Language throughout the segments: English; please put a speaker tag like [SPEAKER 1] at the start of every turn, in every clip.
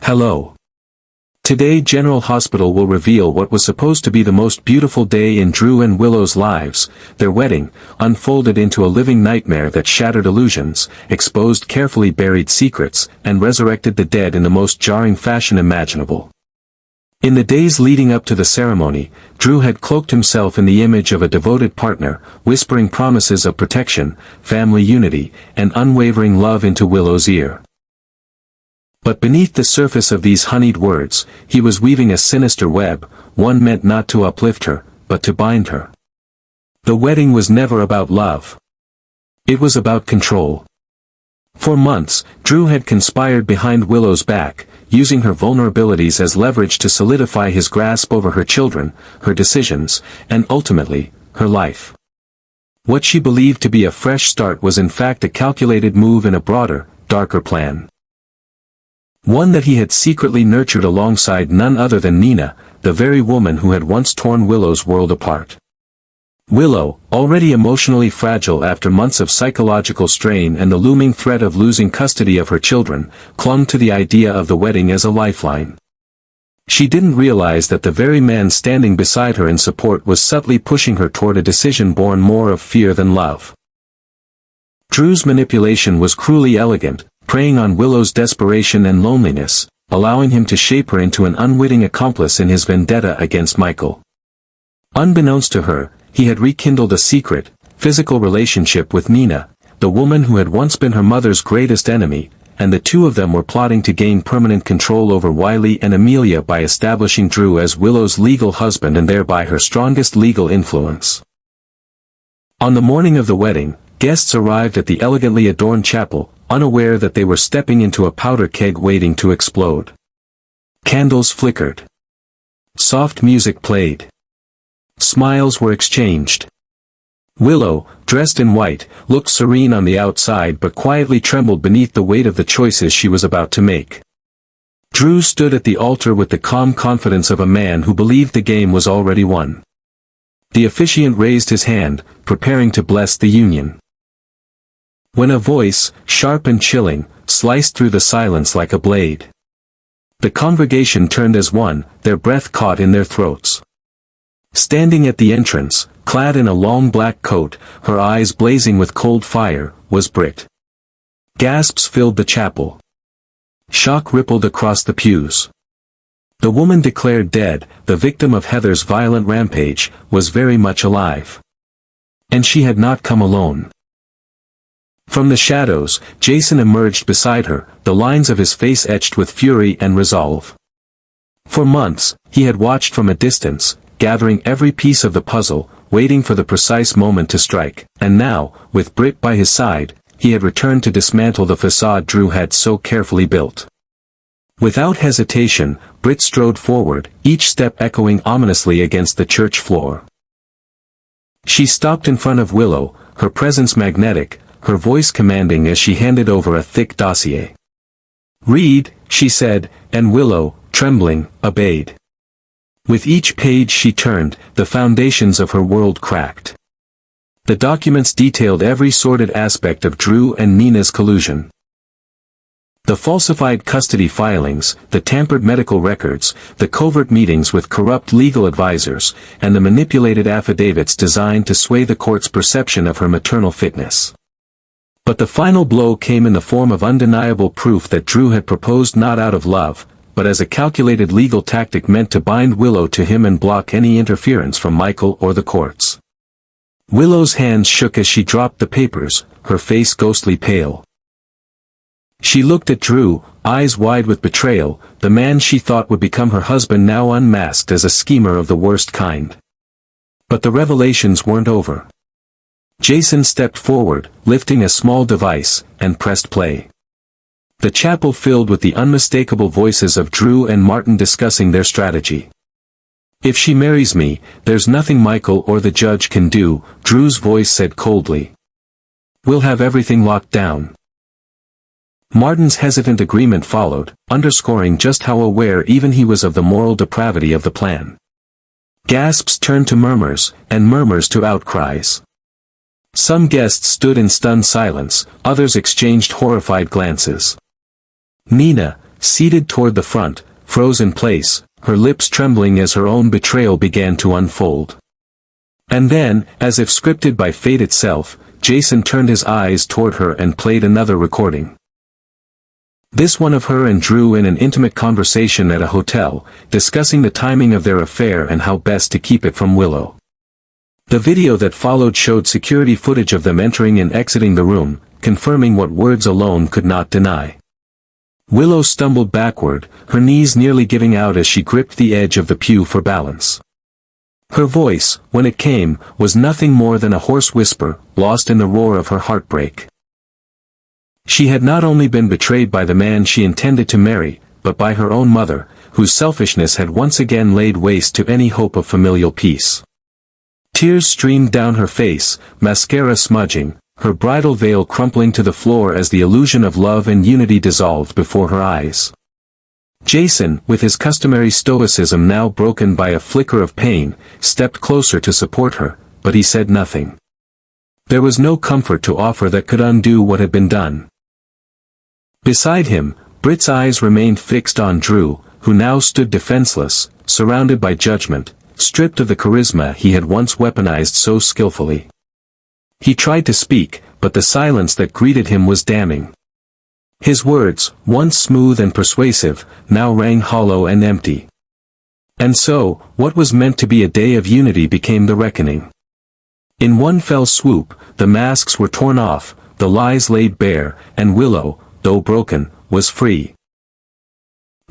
[SPEAKER 1] Hello. Today General Hospital will reveal what was supposed to be the most beautiful day in Drew and Willow's lives. Their wedding unfolded into a living nightmare that shattered illusions, exposed carefully buried secrets, and resurrected the dead in the most jarring fashion imaginable. In the days leading up to the ceremony, Drew had cloaked himself in the image of a devoted partner, whispering promises of protection, family unity, and unwavering love into Willow's ear. But beneath the surface of these honeyed words, he was weaving a sinister web, one meant not to uplift her, but to bind her. The wedding was never about love. It was about control. For months, Drew had conspired behind Willow's back, using her vulnerabilities as leverage to solidify his grasp over her children, her decisions, and ultimately, her life. What she believed to be a fresh start was in fact a calculated move in a broader, darker plan. One that he had secretly nurtured alongside none other than Nina, the very woman who had once torn Willow's world apart. Willow, already emotionally fragile after months of psychological strain and the looming threat of losing custody of her children, clung to the idea of the wedding as a lifeline. She didn't realize that the very man standing beside her in support was subtly pushing her toward a decision born more of fear than love. Drew's manipulation was cruelly elegant, preying on Willow's desperation and loneliness, allowing him to shape her into an unwitting accomplice in his vendetta against Michael. Unbeknownst to her, he had rekindled a secret, physical relationship with Nina, the woman who had once been her mother's greatest enemy, and the two of them were plotting to gain permanent control over Wiley and Amelia by establishing Drew as Willow's legal husband and thereby her strongest legal influence. On the morning of the wedding, guests arrived at the elegantly adorned chapel, unaware that they were stepping into a powder keg waiting to explode. Candles flickered. Soft music played. Smiles were exchanged. Willow, dressed in white, looked serene on the outside but quietly trembled beneath the weight of the choices she was about to make. Drew stood at the altar with the calm confidence of a man who believed the game was already won. The officiant raised his hand, preparing to bless the union. When a voice, sharp and chilling, sliced through the silence like a blade. The congregation turned as one, their breath caught in their throats. Standing at the entrance, clad in a long black coat, her eyes blazing with cold fire, was Britt. Gasps filled the chapel. Shock rippled across the pews. The woman declared dead, the victim of Heather's violent rampage, was very much alive. And she had not come alone. From the shadows, Jason emerged beside her, the lines of his face etched with fury and resolve. For months, he had watched from a distance, gathering every piece of the puzzle, waiting for the precise moment to strike, and now, with Britt by his side, he had returned to dismantle the facade Drew had so carefully built. Without hesitation, Britt strode forward, each step echoing ominously against the church floor. She stopped in front of Willow, her presence magnetic, her voice commanding as she handed over a thick dossier. "Read," she said, and Willow, trembling, obeyed. With each page she turned, the foundations of her world cracked. The documents detailed every sordid aspect of Drew and Nina's collusion. The falsified custody filings, the tampered medical records, the covert meetings with corrupt legal advisors, and the manipulated affidavits designed to sway the court's perception of her maternal fitness. But the final blow came in the form of undeniable proof that Drew had proposed not out of love, but as a calculated legal tactic meant to bind Willow to him and block any interference from Michael or the courts. Willow's hands shook as she dropped the papers, her face ghostly pale. She looked at Drew, eyes wide with betrayal, the man she thought would become her husband now unmasked as a schemer of the worst kind. But the revelations weren't over. Jason stepped forward, lifting a small device, and pressed play. The chapel filled with the unmistakable voices of Drew and Martin discussing their strategy. "If she marries me, there's nothing Michael or the judge can do," Drew's voice said coldly. "We'll have everything locked down." Martin's hesitant agreement followed, underscoring just how aware even he was of the moral depravity of the plan. Gasps turned to murmurs, and murmurs to outcries. Some guests stood in stunned silence, others exchanged horrified glances. Nina, seated toward the front, froze in place, her lips trembling as her own betrayal began to unfold. And then, as if scripted by fate itself, Jason turned his eyes toward her and played another recording. This one of her and Drew in an intimate conversation at a hotel, discussing the timing of their affair and how best to keep it from Willow. The video that followed showed security footage of them entering and exiting the room, confirming what words alone could not deny. Willow stumbled backward, her knees nearly giving out as she gripped the edge of the pew for balance. Her voice, when it came, was nothing more than a hoarse whisper, lost in the roar of her heartbreak. She had not only been betrayed by the man she intended to marry, but by her own mother, whose selfishness had once again laid waste to any hope of familial peace. Tears streamed down her face, mascara smudging, her bridal veil crumpling to the floor as the illusion of love and unity dissolved before her eyes. Jason, with his customary stoicism now broken by a flicker of pain, stepped closer to support her, but he said nothing. There was no comfort to offer that could undo what had been done. Beside him, Britt's eyes remained fixed on Drew, who now stood defenseless, surrounded by judgment, stripped of the charisma he had once weaponized so skillfully. He tried to speak, but the silence that greeted him was damning. His words, once smooth and persuasive, now rang hollow and empty. And so, what was meant to be a day of unity became the reckoning. In one fell swoop, the masks were torn off, the lies laid bare, and Willow, though broken, was free.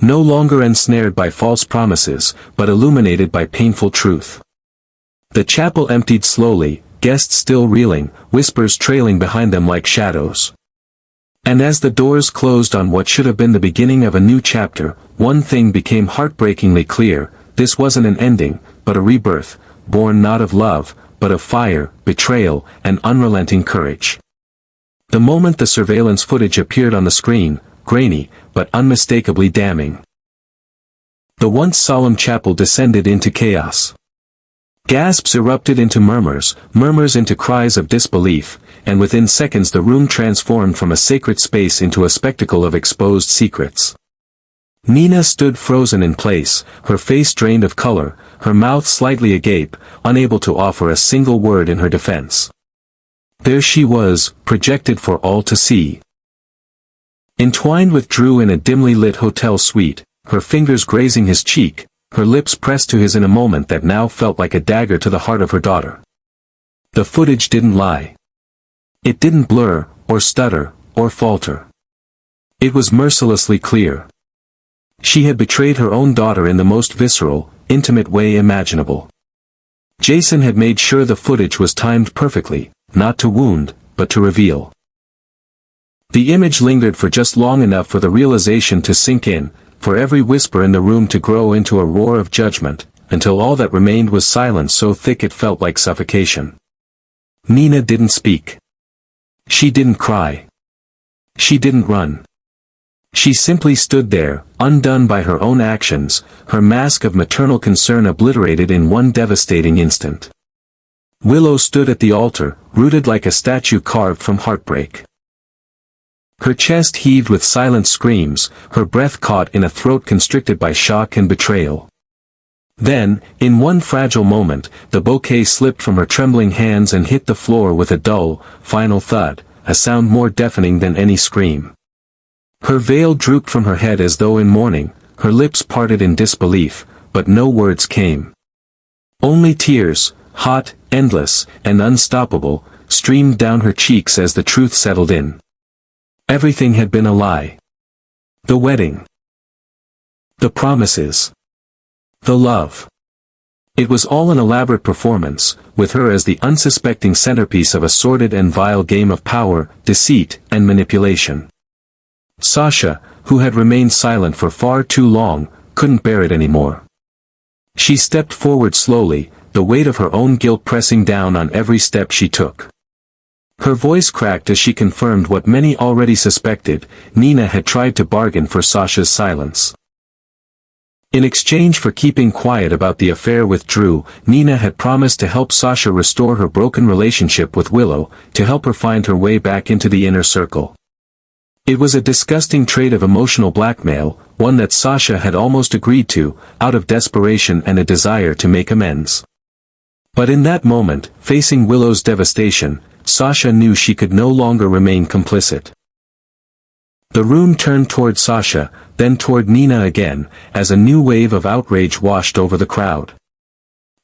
[SPEAKER 1] No longer ensnared by false promises, but illuminated by painful truth. The chapel emptied slowly, guests still reeling, whispers trailing behind them like shadows. And as the doors closed on what should have been the beginning of a new chapter, one thing became heartbreakingly clear: this wasn't an ending, but a rebirth, born not of love, but of fire, betrayal, and unrelenting courage. The moment the surveillance footage appeared on the screen, grainy, but unmistakably damning. The once solemn chapel descended into chaos. Gasps erupted into murmurs, murmurs into cries of disbelief, and within seconds the room transformed from a sacred space into a spectacle of exposed secrets. Nina stood frozen in place, her face drained of color, her mouth slightly agape, unable to offer a single word in her defense. There she was, projected for all to see. Entwined with Drew in a dimly lit hotel suite, her fingers grazing his cheek, her lips pressed to his in a moment that now felt like a dagger to the heart of her daughter. The footage didn't lie. It didn't blur, or stutter, or falter. It was mercilessly clear. She had betrayed her own daughter in the most visceral, intimate way imaginable. Jason had made sure the footage was timed perfectly, not to wound, but to reveal. The image lingered for just long enough for the realization to sink in, for every whisper in the room to grow into a roar of judgment, until all that remained was silence so thick it felt like suffocation. Nina didn't speak. She didn't cry. She didn't run. She simply stood there, undone by her own actions, her mask of maternal concern obliterated in one devastating instant. Willow stood at the altar, rooted like a statue carved from heartbreak. Her chest heaved with silent screams, her breath caught in a throat constricted by shock and betrayal. Then, in one fragile moment, the bouquet slipped from her trembling hands and hit the floor with a dull, final thud, a sound more deafening than any scream. Her veil drooped from her head as though in mourning, her lips parted in disbelief, but no words came. Only tears, hot, endless, and unstoppable, streamed down her cheeks as the truth settled in. Everything had been a lie. The wedding. The promises. The love. It was all an elaborate performance, with her as the unsuspecting centerpiece of a sordid and vile game of power, deceit, and manipulation. Sasha, who had remained silent for far too long, couldn't bear it anymore. She stepped forward slowly, the weight of her own guilt pressing down on every step she took. Her voice cracked as she confirmed what many already suspected: Nina had tried to bargain for Sasha's silence. In exchange for keeping quiet about the affair with Drew, Nina had promised to help Sasha restore her broken relationship with Willow, to help her find her way back into the inner circle. It was a disgusting trait of emotional blackmail, one that Sasha had almost agreed to, out of desperation and a desire to make amends. But in that moment, facing Willow's devastation, Sasha knew she could no longer remain complicit. The room turned toward Sasha, then toward Nina again, as a new wave of outrage washed over the crowd.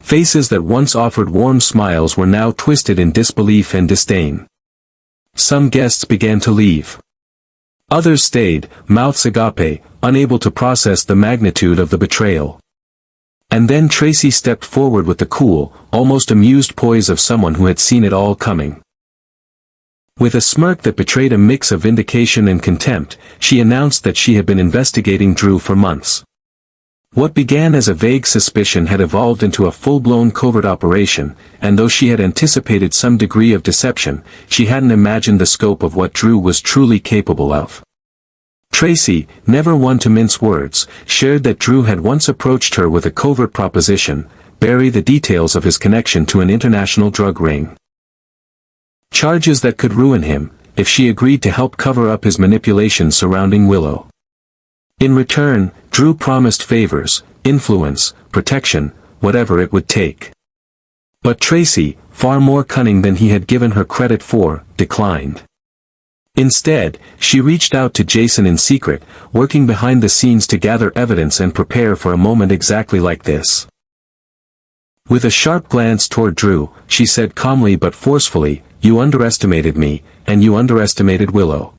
[SPEAKER 1] Faces that once offered warm smiles were now twisted in disbelief and disdain. Some guests began to leave. Others stayed, mouths agape, unable to process the magnitude of the betrayal. And then Tracy stepped forward with the cool, almost amused poise of someone who had seen it all coming. With a smirk that betrayed a mix of vindication and contempt, she announced that she had been investigating Drew for months. What began as a vague suspicion had evolved into a full-blown covert operation, and though she had anticipated some degree of deception, she hadn't imagined the scope of what Drew was truly capable of. Tracy, never one to mince words, shared that Drew had once approached her with a covert proposition: bury the details of his connection to an international drug ring. Charges that could ruin him, if she agreed to help cover up his manipulations surrounding Willow. In return, Drew promised favors, influence, protection, whatever it would take. But Tracy, far more cunning than he had given her credit for, declined. Instead, she reached out to Jason in secret, working behind the scenes to gather evidence and prepare for a moment exactly like this. With a sharp glance toward Drew, she said calmly but forcefully, "You underestimated me, and you underestimated Willow.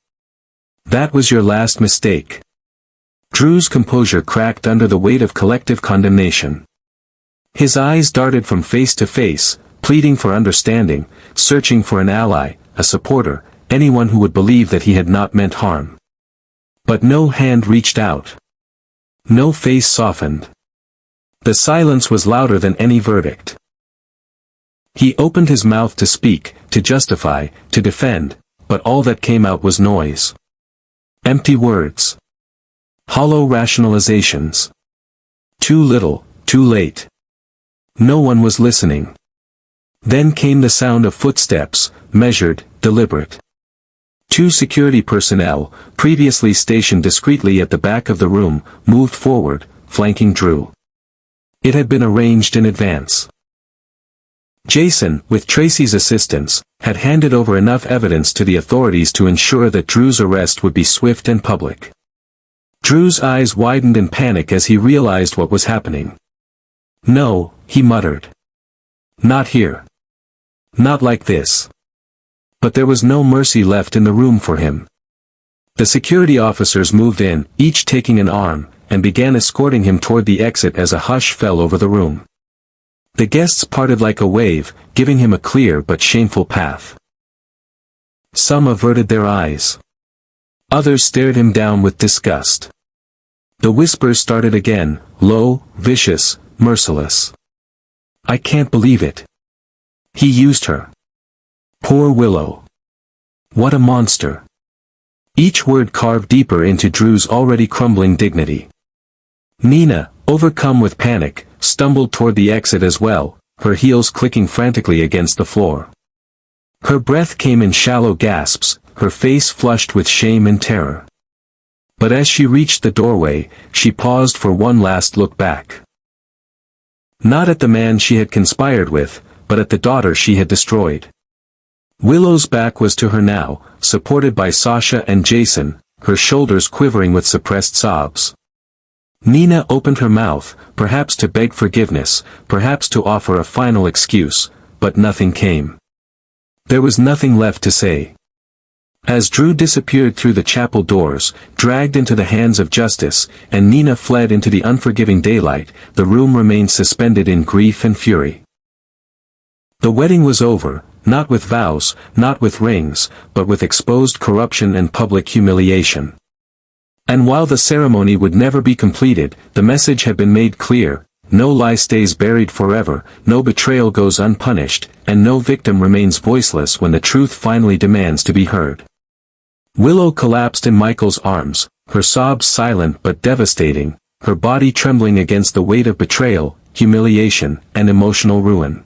[SPEAKER 1] That was your last mistake." Drew's composure cracked under the weight of collective condemnation. His eyes darted from face to face, pleading for understanding, searching for an ally, a supporter, anyone who would believe that he had not meant harm. But no hand reached out. No face softened. The silence was louder than any verdict. He opened his mouth to speak, to justify, to defend, but all that came out was noise. Empty words. Hollow rationalizations. Too little, too late. No one was listening. Then came the sound of footsteps, measured, deliberate. Two security personnel, previously stationed discreetly at the back of the room, moved forward, flanking Drew. It had been arranged in advance. Jason, with Tracy's assistance, had handed over enough evidence to the authorities to ensure that Drew's arrest would be swift and public. Drew's eyes widened in panic as he realized what was happening. "No," he muttered. "Not here. Not like this." But there was no mercy left in the room for him. The security officers moved in, each taking an arm, and began escorting him toward the exit as a hush fell over the room. The guests parted like a wave, giving him a clear but shameful path. Some averted their eyes. Others stared him down with disgust. The whispers started again, low, vicious, merciless. "I can't believe it. He used her. Poor Willow. What a monster." Each word carved deeper into Drew's already crumbling dignity. Nina, overcome with panic, stumbled toward the exit as well, her heels clicking frantically against the floor. Her breath came in shallow gasps, her face flushed with shame and terror. But as she reached the doorway, she paused for one last look back. Not at the man she had conspired with, but at the daughter she had destroyed. Willow's back was to her now, supported by Sasha and Jason, her shoulders quivering with suppressed sobs. Nina opened her mouth, perhaps to beg forgiveness, perhaps to offer a final excuse, but nothing came. There was nothing left to say. As Drew disappeared through the chapel doors, dragged into the hands of justice, and Nina fled into the unforgiving daylight, the room remained suspended in grief and fury. The wedding was over, not with vows, not with rings, but with exposed corruption and public humiliation. And while the ceremony would never be completed, the message had been made clear: no lie stays buried forever, no betrayal goes unpunished, and no victim remains voiceless when the truth finally demands to be heard. Willow collapsed in Michael's arms, her sobs silent but devastating, her body trembling against the weight of betrayal, humiliation, and emotional ruin.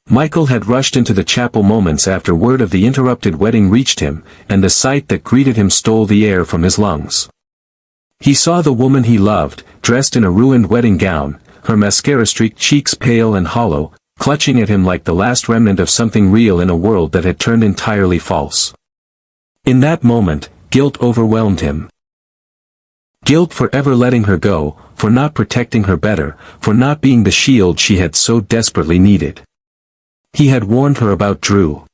[SPEAKER 1] Michael had rushed into the chapel moments after word of the interrupted wedding reached him, and the sight that greeted him stole the air from his lungs. He saw the woman he loved, dressed in a ruined wedding gown, her mascara-streaked cheeks pale and hollow, clutching at him like the last remnant of something real in a world that had turned entirely false. In that moment, guilt overwhelmed him. Guilt for ever letting her go, for not protecting her better, for not being the shield she had so desperately needed. He had warned her about Drew.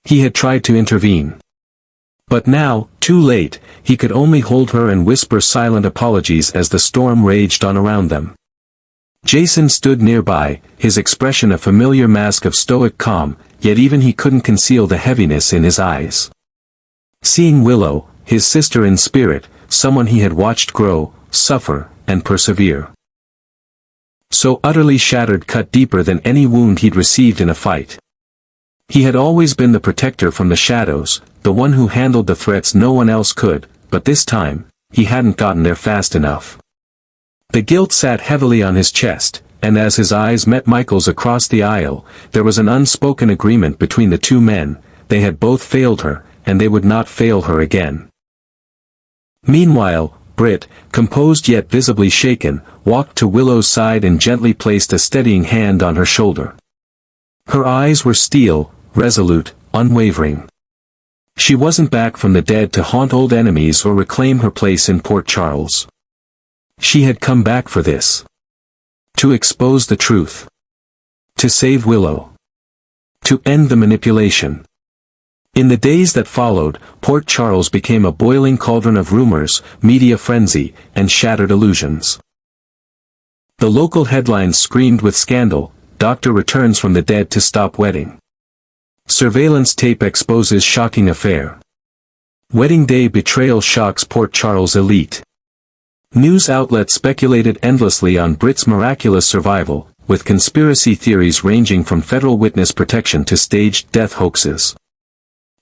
[SPEAKER 1] He had tried to intervene. But now, too late, he could only hold her and whisper silent apologies as the storm raged on around them. Jason stood nearby, his expression a familiar mask of stoic calm, yet even he couldn't conceal the heaviness in his eyes. Seeing Willow, his sister in spirit, someone he had watched grow, suffer, and persevere. So utterly shattered cut deeper than any wound he'd received in a fight. He had always been the protector from the shadows, the one who handled the threats no one else could, but this time, he hadn't gotten there fast enough. The guilt sat heavily on his chest, and as his eyes met Michael's across the aisle, there was an unspoken agreement between the two men: they had both failed her, and they would not fail her again. Meanwhile, Britt, composed yet visibly shaken, walked to Willow's side and gently placed a steadying hand on her shoulder. Her eyes were steel, resolute, unwavering. She wasn't back from the dead to haunt old enemies or reclaim her place in Port Charles. She had come back for this. To expose the truth. To save Willow. To end the manipulation. In the days that followed, Port Charles became a boiling cauldron of rumors, media frenzy, and shattered illusions. The local headlines screamed with scandal: doctor returns from the dead to stop wedding. Surveillance tape exposes shocking affair. Wedding day betrayal shocks Port Charles elite. News outlets speculated endlessly on Britt's miraculous survival, with conspiracy theories ranging from federal witness protection to staged death hoaxes.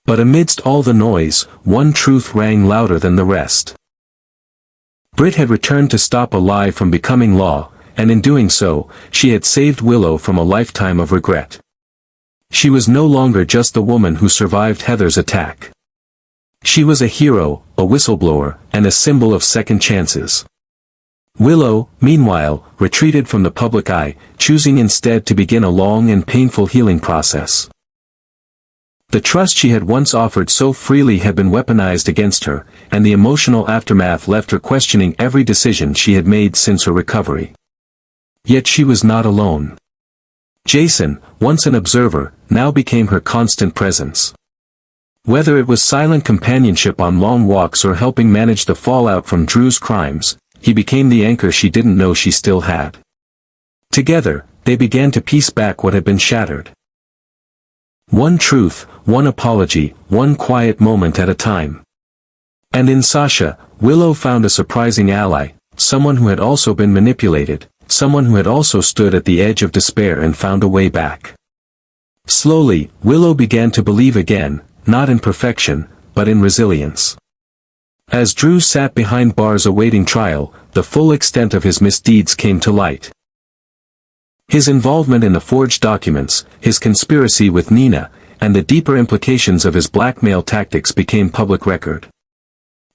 [SPEAKER 1] But amidst all the noise, one truth rang louder than the rest. Britt had returned to stop a lie from becoming law, and in doing so, she had saved Willow from a lifetime of regret. She was no longer just the woman who survived Heather's attack. She was a hero, a whistleblower, and a symbol of second chances. Willow, meanwhile, retreated from the public eye, choosing instead to begin a long and painful healing process. The trust she had once offered so freely had been weaponized against her, and the emotional aftermath left her questioning every decision she had made since her recovery. Yet she was not alone. Jason, once an observer, now became her constant presence. Whether it was silent companionship on long walks or helping manage the fallout from Drew's crimes, he became the anchor she didn't know she still had. Together, they began to piece back what had been shattered. One truth, one apology, one quiet moment at a time. And in Sasha, Willow found a surprising ally, someone who had also been manipulated, someone who had also stood at the edge of despair and found a way back. Slowly, Willow began to believe again, not in perfection, but in resilience. As Drew sat behind bars awaiting trial, the full extent of his misdeeds came to light. His involvement in the forged documents, his conspiracy with Nina, and the deeper implications of his blackmail tactics became public record.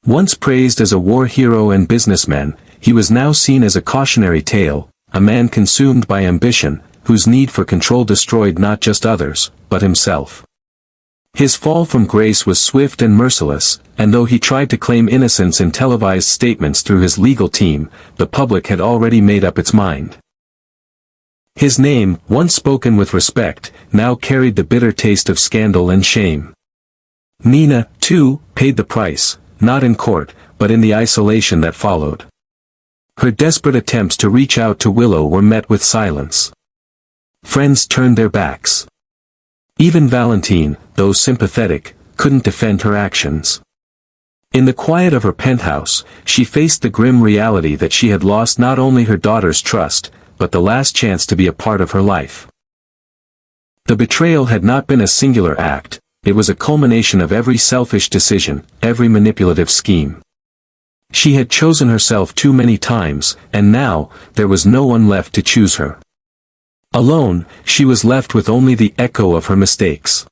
[SPEAKER 1] Once praised as a war hero and businessman, he was now seen as a cautionary tale, a man consumed by ambition, whose need for control destroyed not just others, but himself. His fall from grace was swift and merciless, and though he tried to claim innocence in televised statements through his legal team, the public had already made up its mind. His name, once spoken with respect, now carried the bitter taste of scandal and shame. Nina, too, paid the price, not in court, but in the isolation that followed. Her desperate attempts to reach out to Willow were met with silence. Friends turned their backs. Even Valentine, though sympathetic, couldn't defend her actions. In the quiet of her penthouse, she faced the grim reality that she had lost not only her daughter's trust, but the last chance to be a part of her life. The betrayal had not been a singular act, it was a culmination of every selfish decision, every manipulative scheme. She had chosen herself too many times, and now, there was no one left to choose her. Alone, she was left with only the echo of her mistakes.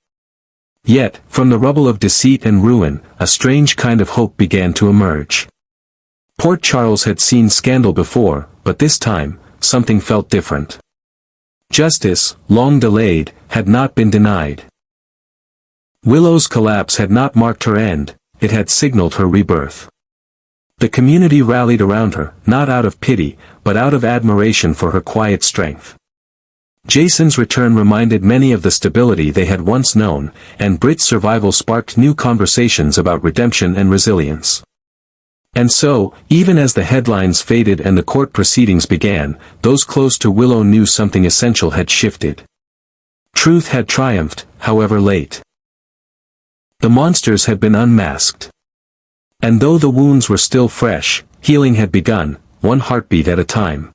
[SPEAKER 1] Yet, from the rubble of deceit and ruin, a strange kind of hope began to emerge. Port Charles had seen scandal before, but this time, something felt different. Justice, long delayed, had not been denied. Willow's collapse had not marked her end, it had signaled her rebirth. The community rallied around her, not out of pity, but out of admiration for her quiet strength. Jason's return reminded many of the stability they had once known, and Britt's survival sparked new conversations about redemption and resilience. And so, even as the headlines faded and the court proceedings began, those close to Willow knew something essential had shifted. Truth had triumphed, however late. The monsters had been unmasked. And though the wounds were still fresh, healing had begun, one heartbeat at a time.